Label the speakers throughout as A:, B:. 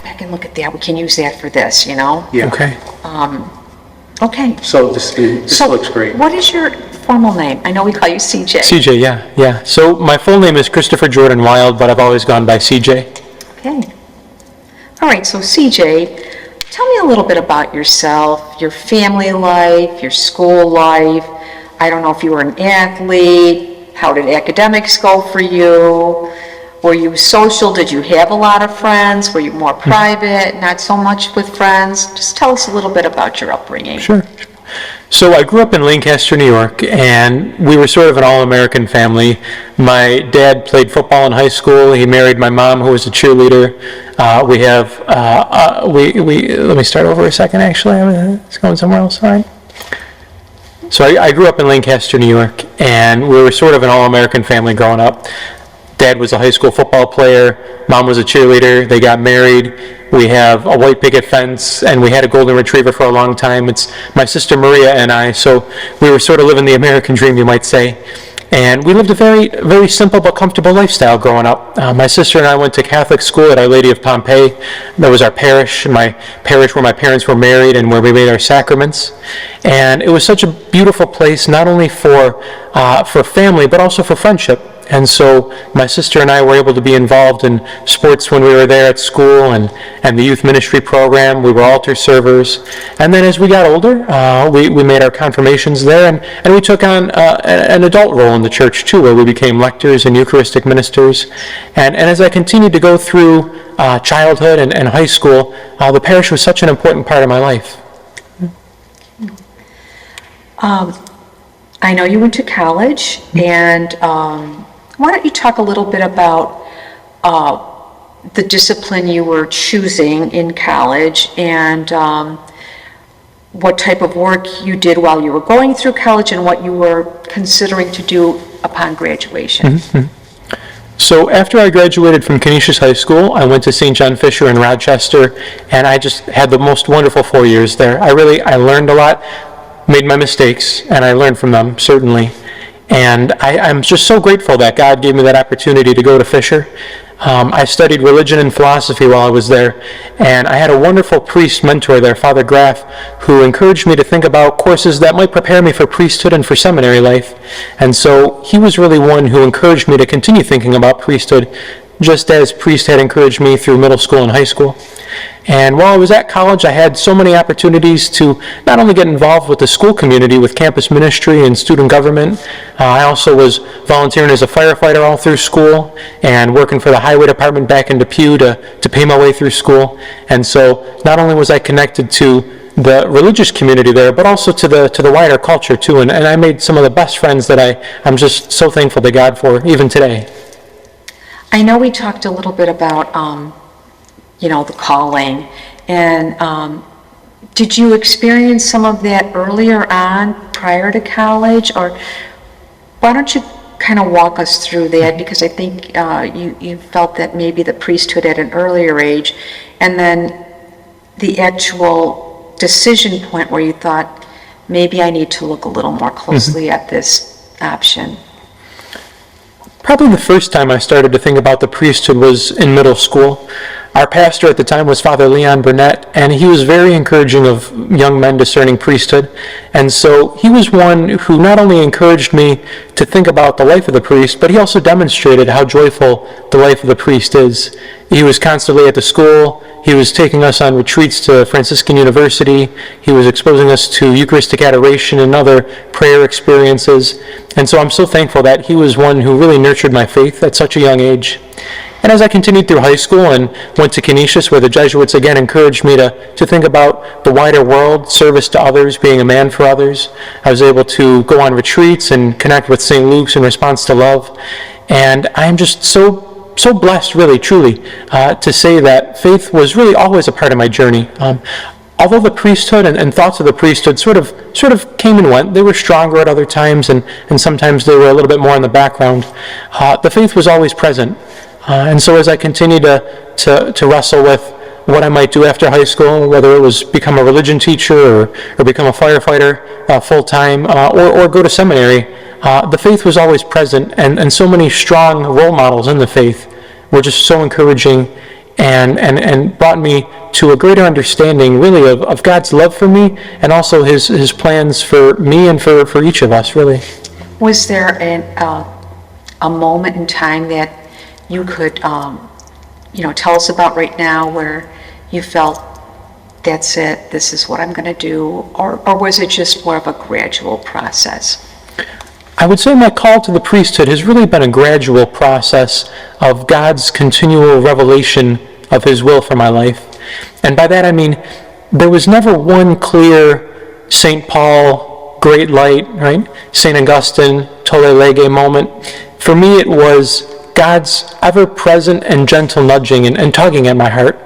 A: back and look at that. We can use that for this, you know?
B: Yeah.
C: Okay.
A: Okay.
B: So this looks great.
A: What is your formal name? I know we call you CJ.
C: CJ, yeah. So my full name is Christopher Jordan Wild, but I've always gone by CJ.
A: Okay. All right, so CJ, tell me a little bit about yourself, your family life, your school life. I don't know if you were an athlete. How did academics go for you? Were you social? Did you have a lot of friends? Were you more private, not so much with friends? Just tell us a little bit about your upbringing.
C: Sure. So I grew up in Lancaster, New York, and we were sort of an all-American family. My dad played football in high school. He married my mom, who was a cheerleader. Let me start over a second, actually. It's going somewhere else, all right? So I grew up in Lancaster, New York, and we were sort of an all-American family growing up. Dad was a high school football player. Mom was a cheerleader. They got married. We have a white picket fence, and we had a golden retriever for a long time. It's my sister Maria and I, so we were sort of living the American dream, you might say. And we lived a very, very simple but comfortable lifestyle growing up. My sister and I went to Catholic school at Our Lady of Pompeii. That was our parish, my parish where my parents were married and where we made our sacraments. And it was such a beautiful place, not only for family, but also for friendship. And so my sister and I were able to be involved in sports when we were there at school and the youth ministry program. We were altar servers. And then as we got older, we made our confirmations there, and we took on an adult role in the church too, where we became lectors and Eucharistic ministers. And as I continued to go through childhood and high school, the parish was such an important part of my life.
A: I know you went to college, and why don't you talk a little bit about the discipline you were choosing in college and what type of work you did while you were going through college and what you were considering to do upon graduation.
C: Mm-hmm. So after I graduated from Canisius High School, I went to St. John Fisher in Rochester, and I just had the most wonderful 4 years there. I learned a lot, made my mistakes, and I learned from them, certainly. And I'm just so grateful that God gave me that opportunity to go to Fisher. I studied religion and philosophy while I was there, and I had a wonderful priest mentor there, Father Graff, who encouraged me to think about courses that might prepare me for priesthood and for seminary life. And so he was really one who encouraged me to continue thinking about priesthood, just as priest had encouraged me through middle school and high school. And while I was at college, I had so many opportunities to not only get involved with the school community with campus ministry and student government, I also was volunteering as a firefighter all through school and working for the highway department back in Depew to pay my way through school. And so not only was I connected to the religious community there, but also to the wider culture too. And I made some of the best friends that I'm just so thankful to God for, even today.
A: I know we talked a little bit about the calling, and did you experience some of that earlier on prior to college, or why don't you kind of walk us through that, because I think you felt that maybe the priesthood at an earlier age, and then the actual decision point where you thought maybe I need to look a little more closely at this option.
C: Probably the first time I started to think about the priesthood was in middle school. Our pastor at the time was Father Leon Burnett, and he was very encouraging of young men discerning priesthood. And so he was one who not only encouraged me to think about the life of the priest, but he also demonstrated how joyful the life of the priest is. He was constantly at the school. He was taking us on retreats to Franciscan University. He was exposing us to Eucharistic adoration and other prayer experiences. And so I'm so thankful that he was one who really nurtured my faith at such a young age. And as I continued through high school and went to Canisius, where the Jesuits again encouraged me to think about the wider world, service to others, being a man for others, I was able to go on retreats and connect with St. Luke's in response to love. And I am just so blessed, really, truly, to say that faith was really always a part of my journey. Although the priesthood and thoughts of the priesthood sort of came and went, they were stronger at other times, and sometimes they were a little bit more in the background. The faith was always present. And so as I continued to wrestle with what I might do after high school, whether it was become a religion teacher or become a firefighter full-time or go to seminary, the faith was always present, and so many strong role models in the faith were just so encouraging. and brought me to a greater understanding, really, of God's love for me, and also His plans for me and for each of us, really.
A: Was there a moment in time that you could, tell us about right now where you felt, that's it, this is what I'm going to do, or was it just more of a gradual process?
C: I would say my call to the priesthood has really been a gradual process of God's continual revelation of His will for my life. And by that I mean, there was never one clear St. Paul, great light, right? St. Augustine, tolle lege moment. For me it was God's ever-present and gentle nudging and tugging at my heart.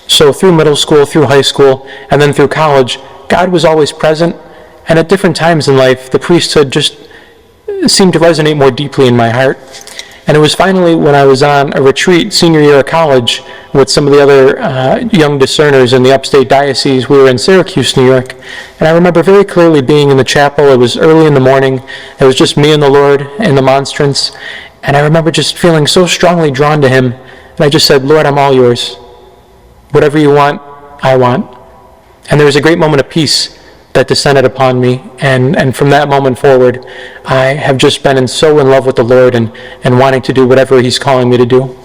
C: So through middle school, through high school, and then through college, God was always present. And at different times in life, the priesthood just seemed to resonate more deeply in my heart. And it was finally when I was on a retreat senior year of college with some of the other young discerners in the upstate diocese. We were in Syracuse, New York, and I remember very clearly being in the chapel. It was early in the morning. It was just me and the Lord in the monstrance, and I remember just feeling so strongly drawn to Him, and I just said, Lord, I'm all yours. Whatever you want, I want. And there was a great moment of peace that descended upon me, and from that moment forward, I have just been so in love with the Lord and wanting to do whatever He's calling me to do.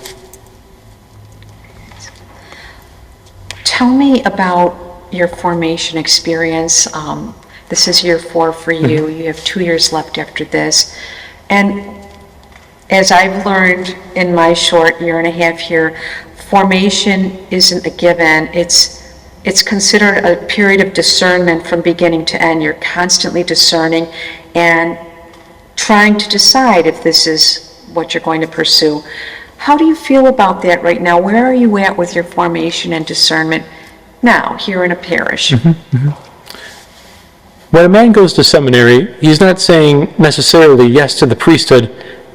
A: Tell me about your formation experience. This is year 4 for you. You have 2 years left after this. And as I've learned in my short year and a half here, formation isn't a given. It's considered a period of discernment from beginning to end. You're constantly discerning and trying to decide if this is what you're going to pursue. How do you feel about that right now? Where are you at with your formation and discernment now, here in a parish?
C: When a man goes to seminary, he's not saying necessarily yes to the priesthood.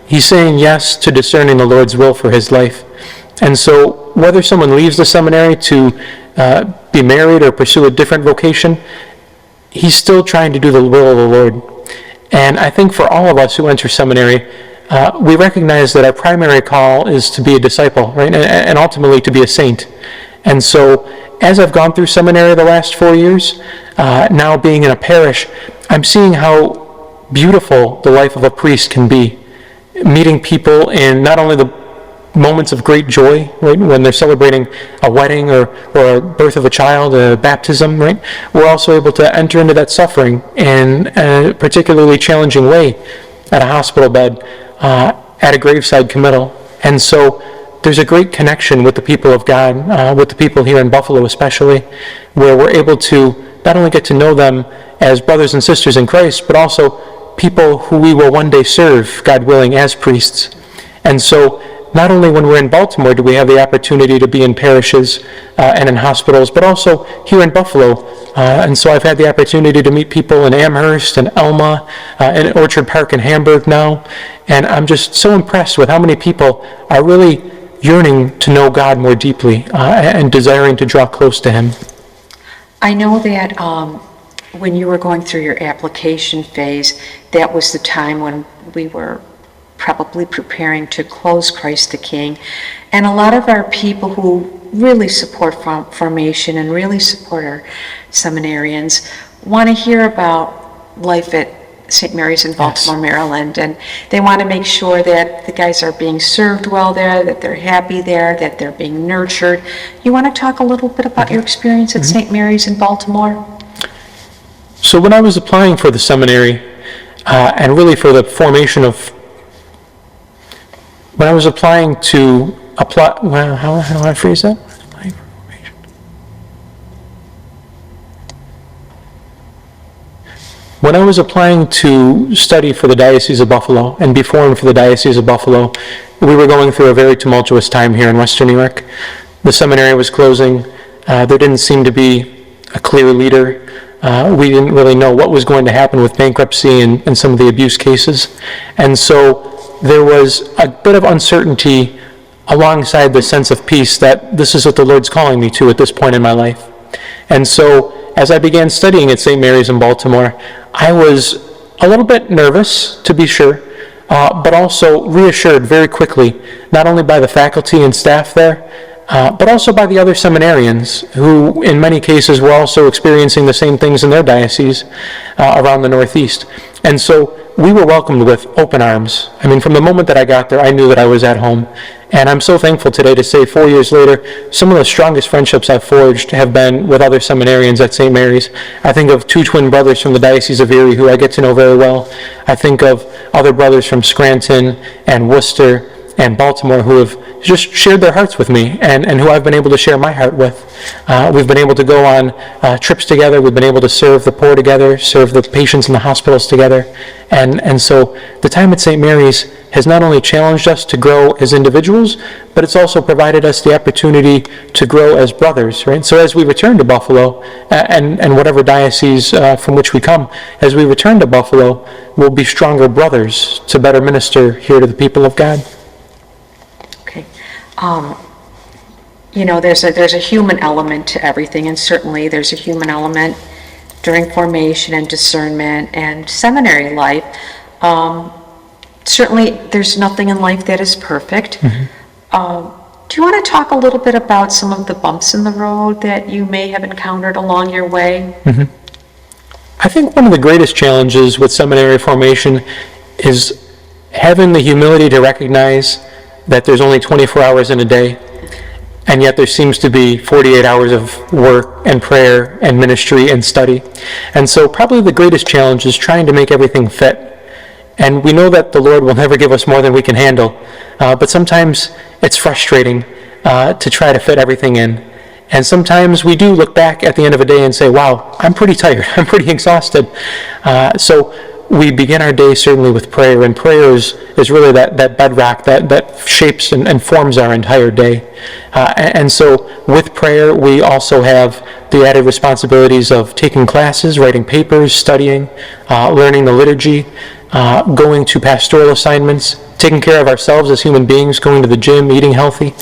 C: He's saying yes to discerning the Lord's will for his life. And so whether someone leaves the seminary to be married or pursue a different vocation, he's still trying to do the will of the Lord. And I think for all of us who enter seminary, we recognize that our primary call is to be a disciple, right? And ultimately to be a saint. And so as I've gone through seminary the last 4 years, now being in a parish, I'm seeing how beautiful the life of a priest can be. Meeting people in not only the moments of great joy, right, when they're celebrating a wedding or a birth of a child, a baptism, right, we're also able to enter into that suffering in a particularly challenging way at a hospital bed, at a graveside committal. And so there's a great connection with the people of God, with the people here in Buffalo especially, where we're able to not only get to know them as brothers and sisters in Christ, but also people who we will one day serve, God willing, as priests. And so not only when we're in Baltimore do we have the opportunity to be in parishes and in hospitals, but also here in Buffalo. And so I've had the opportunity to meet people in Amherst and Elma, in Orchard Park in Hamburg now. And I'm just so impressed with how many people are really yearning to know God more deeply and desiring to draw close to Him.
A: I know that when you were going through your application phase, that was the time when we were probably preparing to close Christ the King. And a lot of our people who really support formation and really support our seminarians want to hear about life at St. Mary's in Baltimore, Maryland, and they want to make sure that the guys are being served well there, that they're happy there, that they're being nurtured. You want to talk a little bit about your experience at St. Mary's in Baltimore?
C: So when I was applying for the seminary, and really for the formation of, when I was applying to apply, well, how do I phrase that? When I was applying to study for the Diocese of Buffalo and be formed for the Diocese of Buffalo, we were going through a very tumultuous time here in Western New York. The seminary was closing. There didn't seem to be a clear leader. We didn't really know what was going to happen with bankruptcy and some of the abuse cases. And so there was a bit of uncertainty alongside the sense of peace that this is what the Lord's calling me to at this point in my life. And so as I began studying at St. Mary's in Baltimore, I was a little bit nervous, to be sure, but also reassured very quickly, not only by the faculty and staff there, but also by the other seminarians who, in many cases, were also experiencing the same things in their diocese around the Northeast. And so we were welcomed with open arms. I mean, from the moment that I got there, I knew that I was at home. And I'm so thankful today to say 4 years later, some of the strongest friendships I've forged have been with other seminarians at St. Mary's. I think of two twin brothers from the Diocese of Erie who I get to know very well. I think of other brothers from Scranton and Worcester and Baltimore who have just shared their hearts with me and who I've been able to share my heart with. We've been able to go on trips together. We've been able to serve the poor together, serve the patients in the hospitals together. And so the time at St. Mary's has not only challenged us to grow as individuals, but it's also provided us the opportunity to grow as brothers, right? So as we return to Buffalo, and whatever diocese from which we come, as we return to Buffalo, we'll be stronger brothers to better minister here to the people of God.
A: Okay. There's a human element to everything, and certainly there's a human element during formation and discernment and seminary life. Certainly, there's nothing in life that is perfect. Do you want to talk a little bit about some of the bumps in the road that you may have encountered along your way?
C: I think one of the greatest challenges with seminary formation is having the humility to recognize that there's only 24 hours in a day, and yet there seems to be 48 hours of work and prayer and ministry and study. And so probably the greatest challenge is trying to make everything fit. And we know that the Lord will never give us more than we can handle, but sometimes it's frustrating to try to fit everything in. And sometimes we do look back at the end of a day and say, wow, I'm pretty tired, I'm pretty exhausted. So we begin our day certainly with prayer, and prayer is really that bedrock that shapes and forms our entire day. And so with prayer, we also have the added responsibilities of taking classes, writing papers, studying, learning the liturgy, going to pastoral assignments, taking care of ourselves as human beings, going to the gym, eating healthy,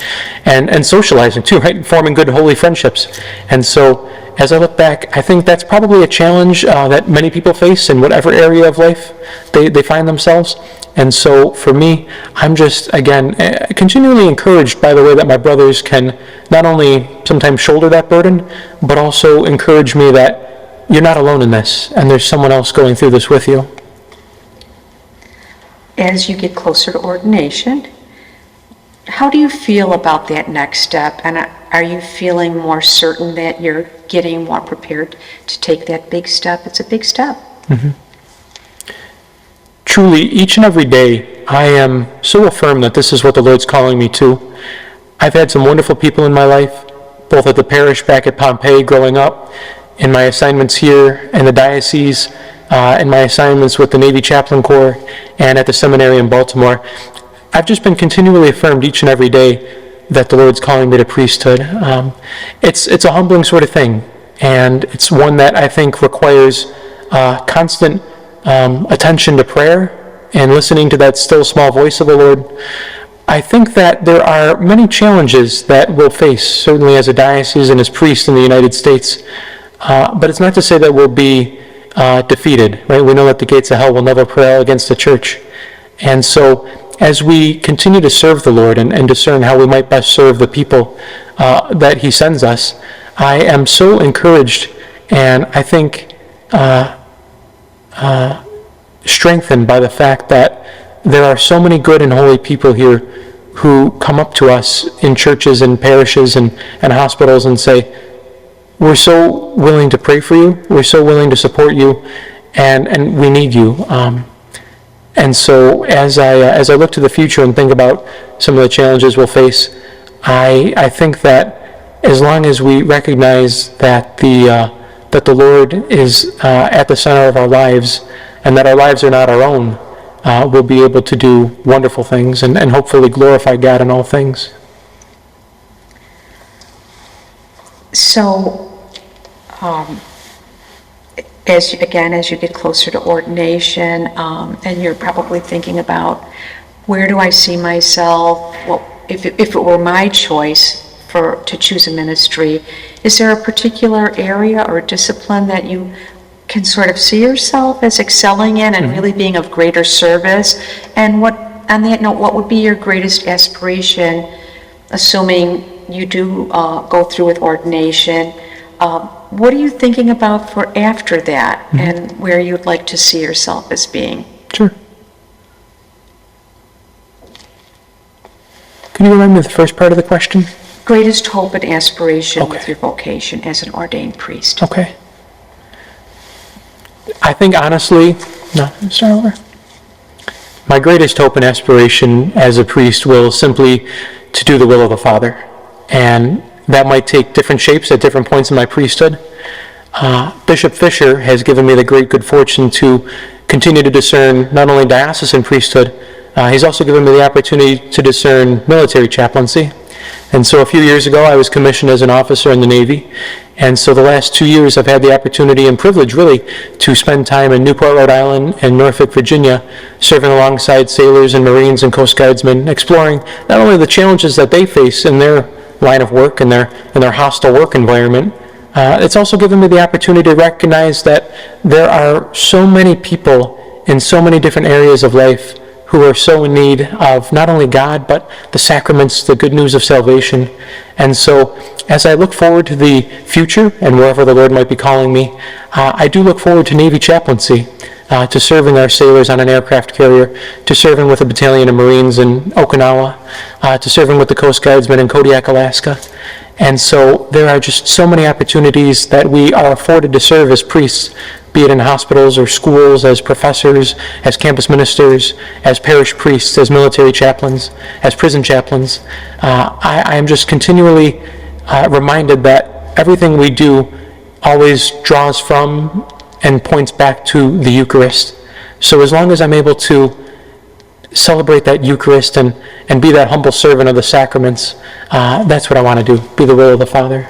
C: and socializing too, right? Forming good, holy friendships. And so as I look back, I think that's probably a challenge that many people face in whatever area of life they find themselves. And so for me, I'm just, again, continually encouraged by the way that my brothers can not only sometimes shoulder that burden, but also encourage me that you're not alone in this, and there's someone else going through this with you.
A: As you get closer to ordination, how do you feel about that next step? And are you feeling more certain that you're getting more prepared to take that big step? It's a big step.
C: Truly, each and every day, I am so affirmed that this is what the Lord's calling me to. I've had some wonderful people in my life, both at the parish back at Pompeii growing up, in my assignments here in the diocese, in my assignments with the Navy Chaplain Corps, and at the seminary in Baltimore. I've just been continually affirmed each and every day that the Lord's calling me to priesthood. It's a humbling sort of thing, and it's one that I think requires constant attention to prayer and listening to that still small voice of the Lord. I think that there are many challenges that we'll face, certainly as a diocese and as priests in the United States, but it's not to say that we'll be defeated, right? We know that the gates of hell will never prevail against the church. And so as we continue to serve the Lord and discern how we might best serve the people that He sends us, I am so encouraged and I think strengthened by the fact that there are so many good and holy people here who come up to us in churches and parishes and hospitals and say, we're so willing to pray for you, we're so willing to support you, and we need you. And so as I look to the future and think about some of the challenges we'll face, I think that as long as we recognize that the Lord is at the center of our lives and that our lives are not our own, we'll be able to do wonderful things and hopefully glorify God in all things.
A: So, as you get closer to ordination, and you're probably thinking about, where do I see myself? Well, if it were my choice to choose a ministry, is there a particular area or discipline that you can sort of see yourself as excelling in and really being of greater service? And on that note, what would be your greatest aspiration, assuming you do go through with ordination, what are you thinking about for after that, and where you'd like to see yourself as being?
C: Sure. Can you remind me of the first part of the question?
A: Greatest hope and aspiration with
C: Okay.
A: your vocation as an ordained priest.
C: Okay. I think honestly, no, start over. My greatest hope and aspiration as a priest will simply to do the will of the Father. And that might take different shapes at different points in my priesthood. Bishop Fisher has given me the great good fortune to continue to discern not only diocesan priesthood, he's also given me the opportunity to discern military chaplaincy. And so a few years ago, I was commissioned as an officer in the Navy. And so the last 2 years, I've had the opportunity and privilege, really, to spend time in Newport, Rhode Island and Norfolk, Virginia, serving alongside sailors and Marines and Coast Guardsmen, exploring not only the challenges that they face in their line of work and their hostile work environment. It's also given me the opportunity to recognize that there are so many people in so many different areas of life who are so in need of not only God, but the sacraments, the good news of salvation. And so, as I look forward to the future and wherever the Lord might be calling me, I do look forward to Navy chaplaincy, to serving our sailors on an aircraft carrier, to serving with a battalion of Marines in Okinawa, to serving with the Coast Guardsmen in Kodiak, Alaska. And so there are just so many opportunities that we are afforded to serve as priests, be it in hospitals or schools, as professors, as campus ministers, as parish priests, as military chaplains, as prison chaplains. I am just continually reminded that everything we do always draws from and points back to the Eucharist. So as long as I'm able to celebrate that Eucharist and be that humble servant of the sacraments, that's what I want to do, be the will of the Father.